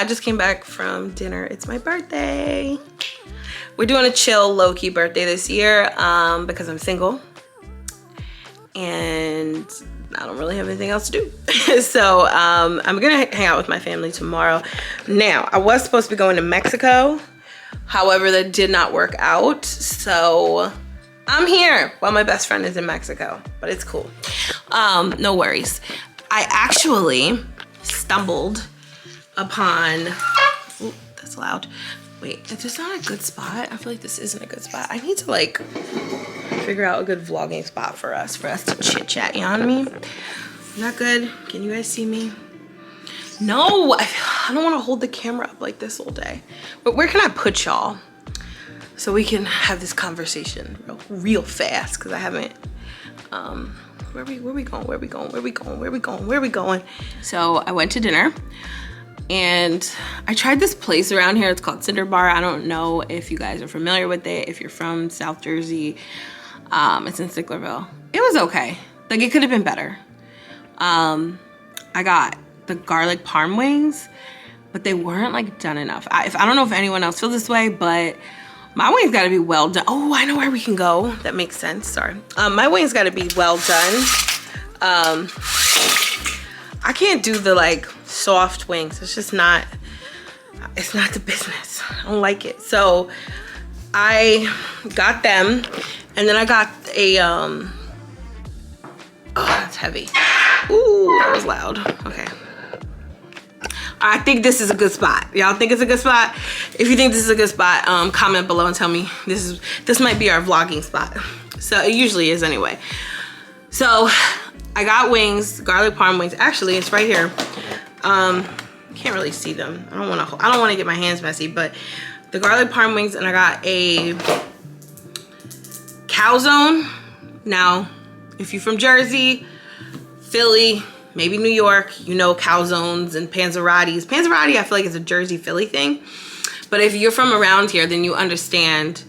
I just came back from dinner. It's my birthday. We're doing a chill, low-key birthday this year because I'm single and I don't really have anything else to do. So I'm gonna hang out with my family tomorrow. Now, I was supposed to be going to Mexico. However, that did not work out. So I'm here while my best friend is in Mexico, but it's cool. No worries. I actually stumbled upon, ooh, that's loud. Wait, is this not a good spot? I feel like this isn't a good spot. I need to like figure out a good vlogging spot for us to chit chat. You know what I mean? Not good. Can you guys see me? No, I don't want to hold the camera up like this all day. But where can I put y'all so we can have this conversation real fast? Because I haven't. Where we going? So I went to dinner. And I tried this place around here. It's called Cinder Bar. I don't know if you guys are familiar with it. If you're from South Jersey, it's in Sicklerville. It was okay. Like, it could have been better. I got the garlic parm wings, but they weren't like done enough. I don't know if anyone else feels this way, but my wings got to be well done. Oh, I know where we can go. That makes sense. Sorry. My wings got to be well done. I can't do the like soft wings. It's just not, it's not the business. I don't like it. So I got them and then I got a, oh, that's heavy. Ooh, that was loud. Okay. I think this is a good spot. Y'all think it's a good spot? If you think this is a good spot, comment below and tell me this might be our vlogging spot. So it usually is anyway. So I got wings, garlic parm wings. Actually, it's right here. Can't really see them. I don't want to get my hands messy, but the garlic parm wings, and I got a calzone. Now, if you're from Jersey, Philly, maybe New York, you know calzones and panzerottis. Panzerotti, I feel like it's a Jersey, Philly thing. But if you're from around here, then you understand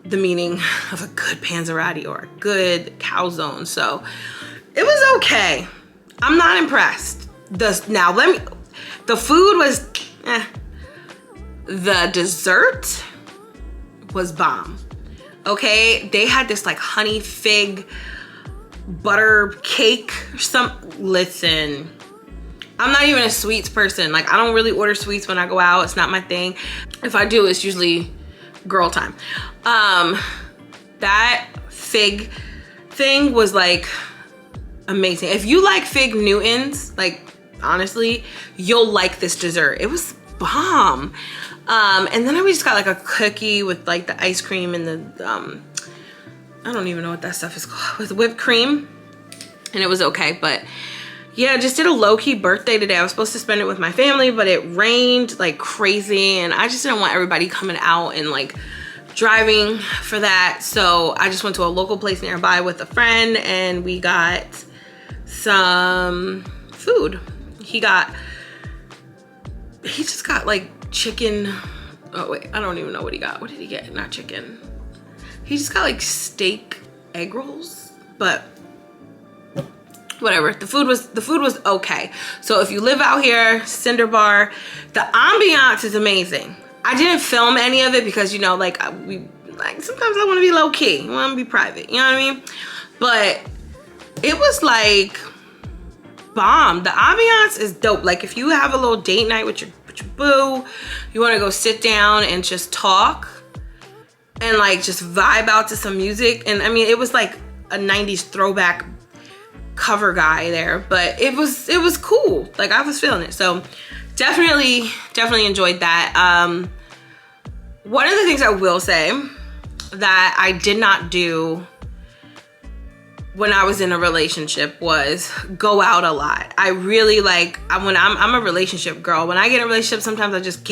the meaning of a good panzerotti or a good calzone. So it was okay. I'm not impressed. The food was, The dessert was bomb. Okay, they had this like honey fig butter cake or listen, I'm not even a sweets person. Like, I don't really order sweets when I go out. It's not my thing. If I do, it's usually girl time. That fig thing was like amazing. If you like fig Newtons, like honestly, you'll like this dessert. It was bomb. And then we just got like a cookie with like the ice cream and the I don't even know what that stuff is called, with whipped cream, and it was okay. But yeah, just did a low-key birthday today. I was supposed to spend it with my family, but it rained like crazy, and I just didn't want everybody coming out and like driving for that. So I just went to a local place nearby with a friend, and we got some food. He just got like chicken. Oh wait, I don't even know what he got. What did he get? Not chicken. He just got like steak egg rolls, but whatever. The food was okay. So if you live out here, Cinder Bar, the ambiance is amazing. I didn't film any of it because, you know, like sometimes I want to be low key. I want to be private. You know what I mean? But it was like bomb. The ambiance is dope. Like if you have a little date night with your boo, you want to go sit down and just talk and like just vibe out to some music. And I mean, it was like a 90s throwback cover guy there, but it was cool. Like I was feeling it. So definitely enjoyed that. One of the things I will say that I did not do when I was in a relationship was go out a lot. I really like, I'm a relationship girl. When I get in a relationship, sometimes I just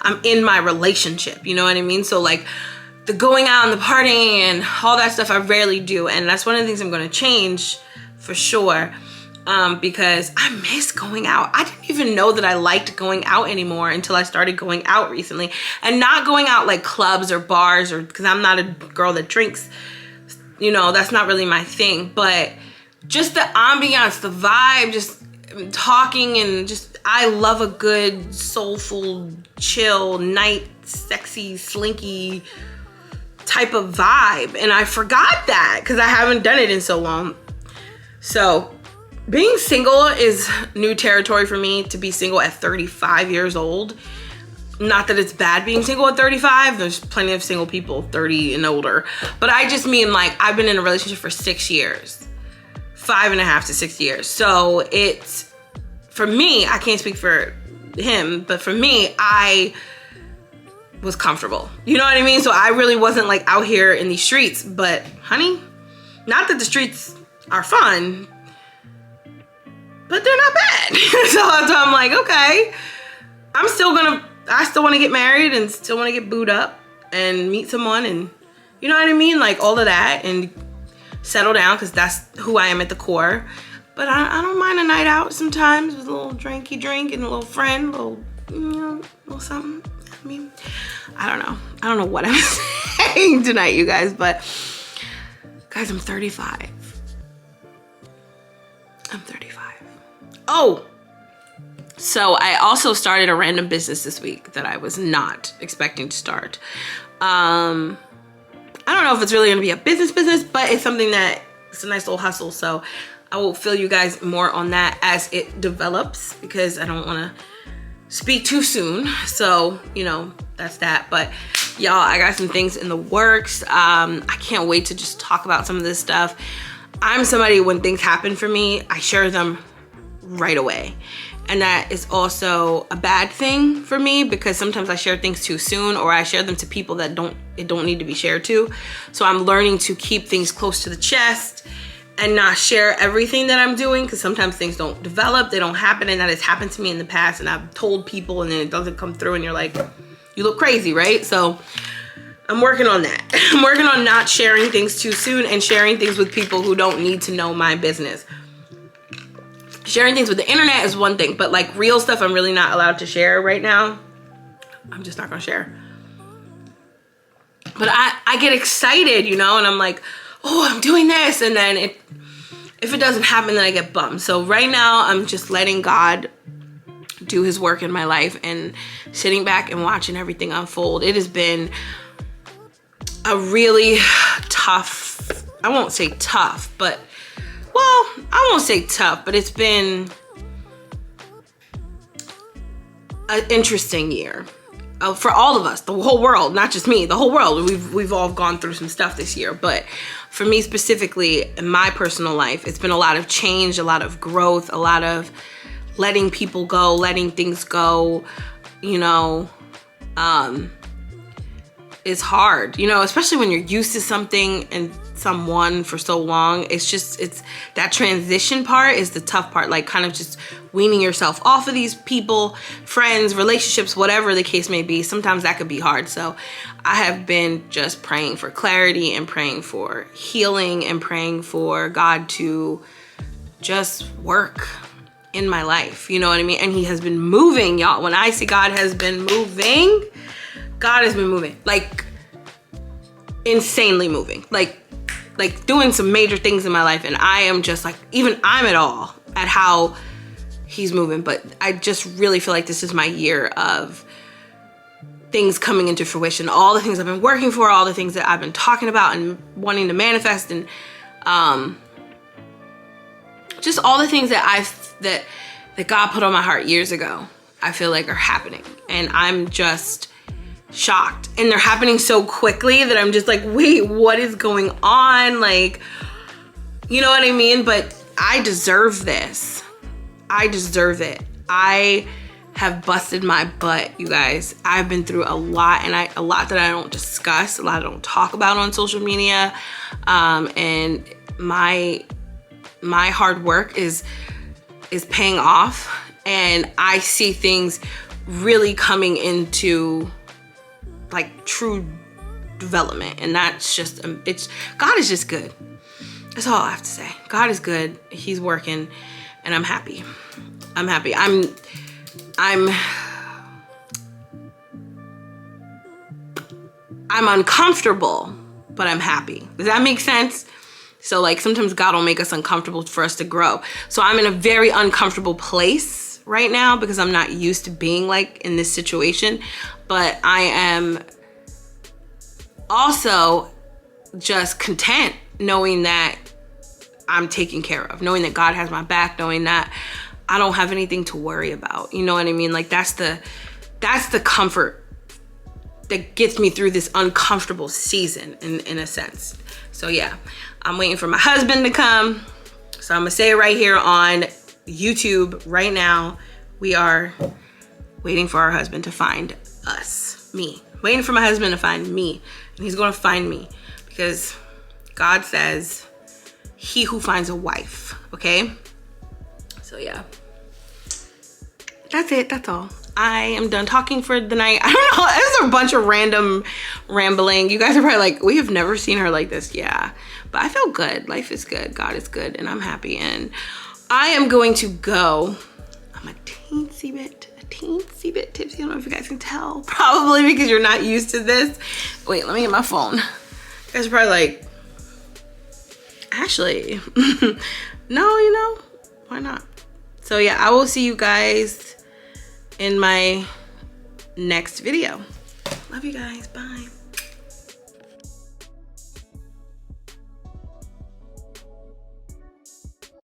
I'm in my relationship, you know what I mean? So like the going out and the partying and all that stuff, I rarely do. And that's one of the things I'm gonna change for sure, because I miss going out. I didn't even know that I liked going out anymore until I started going out recently, and not going out like clubs or bars, or because I'm not a girl that drinks, you know, that's not really my thing. But just the ambiance, the vibe, just talking and just, I love a good soulful, chill, night, sexy, slinky type of vibe. And I forgot that because I haven't done it in so long. So being single is new territory for me, to be single at 35 years old. Not that it's bad being single at 35. There's plenty of single people 30 and older. But I just mean like I've been in a relationship for 6 years. 5.5 to 6 years. So it's, for me, I can't speak for him, but for me, I was comfortable. You know what I mean? So I really wasn't like out here in these streets, but honey, not that the streets are fun, but they're not bad. So I'm like, okay, I still want to get married and still want to get booed up and meet someone and you know what I mean? Like all of that and settle down because that's who I am at the core. But I don't mind a night out sometimes with a little drinky drink and a little friend, little something. I mean, I don't know what I'm saying tonight, you guys, but guys, I'm 35. I'm 35. Oh, so I also started a random business this week that I was not expecting to start. I don't know if it's really gonna be a business, but it's something that it's a nice little hustle. So I will fill you guys more on that as it develops because I don't wanna speak too soon. So, you know, that's that. But y'all, I got some things in the works. I can't wait to just talk about some of this stuff. I'm somebody, when things happen for me, I share them right away. And that is also a bad thing for me because sometimes I share things too soon or I share them to people that don't need to be shared to. So I'm learning to keep things close to the chest and not share everything that I'm doing because sometimes things don't develop, they don't happen, and that has happened to me in the past and I've told people and then it doesn't come through and you're like, you look crazy, right? So I'm working on that. I'm working on not sharing things too soon and sharing things with people who don't need to know my business. Sharing things with the internet is one thing, but like real stuff I'm really not allowed to share right now. I'm just not gonna share. But I get excited, you know, and I'm like, oh, I'm doing this. And then if it doesn't happen, then I get bummed. So right now I'm just letting God do his work in my life and sitting back and watching everything unfold. It has been a really tough, I won't say tough, but well, I won't say tough, but it's been an interesting year for all of us, the whole world, not just me, the whole world. We've all gone through some stuff this year, but for me specifically, in my personal life, it's been a lot of change, a lot of growth, a lot of letting people go, letting things go, you know. It's hard, you know, especially when you're used to something and someone for so long. It's that transition part is the tough part, like kind of just weaning yourself off of these people, friends, relationships, whatever the case may be. Sometimes that could be hard. So I have been just praying for clarity and praying for healing and praying for God to just work in my life. You know what I mean? And he has been moving, y'all. When I say God has been moving, God has been moving, like insanely moving, like doing some major things in my life. And I am just like, even I'm at all at how he's moving. But I just really feel like this is my year of things coming into fruition. All the things I've been working for, all the things that I've been talking about and wanting to manifest, and just all the things that God put on my heart years ago, I feel like are happening. And I'm just shocked, and they're happening so quickly that I'm just like, wait, what is going on? Like, you know what I mean? But I deserve this. I deserve it. I have busted my butt, you guys. I've been through a lot, and a lot that I don't discuss, a lot I don't talk about on social media. And my hard work is paying off, and I see things really coming into like true development. And that's just, God is just good. That's all I have to say. God is good. He's working, and I'm happy. I'm happy. I'm uncomfortable, but I'm happy. Does that make sense? So like sometimes God will make us uncomfortable for us to grow. So I'm in a very uncomfortable place right now because I'm not used to being like in this situation. But I am also just content knowing that I'm taken care of, knowing that God has my back, knowing that I don't have anything to worry about. You know what I mean? Like that's the comfort that gets me through this uncomfortable season in a sense. So yeah, I'm waiting for my husband to come. So I'm gonna say it right here on YouTube right now. We are waiting for our husband to find us, me. Waiting for my husband to find me, and he's gonna find me because God says, he who finds a wife, okay? So yeah, that's it, that's all. I am done talking for the night. I don't know, it was a bunch of random rambling. You guys are probably like, we have never seen her like this. Yeah, but I feel good. Life is good, God is good, and I'm happy. And I am going to go. I'm a teensy bit tipsy. I don't know if you guys can tell. Probably because you're not used to this. Wait, let me get my phone. You guys are probably like, Ashley, no, you know, why not? So yeah, I will see you guys in my next video. Love you guys, bye.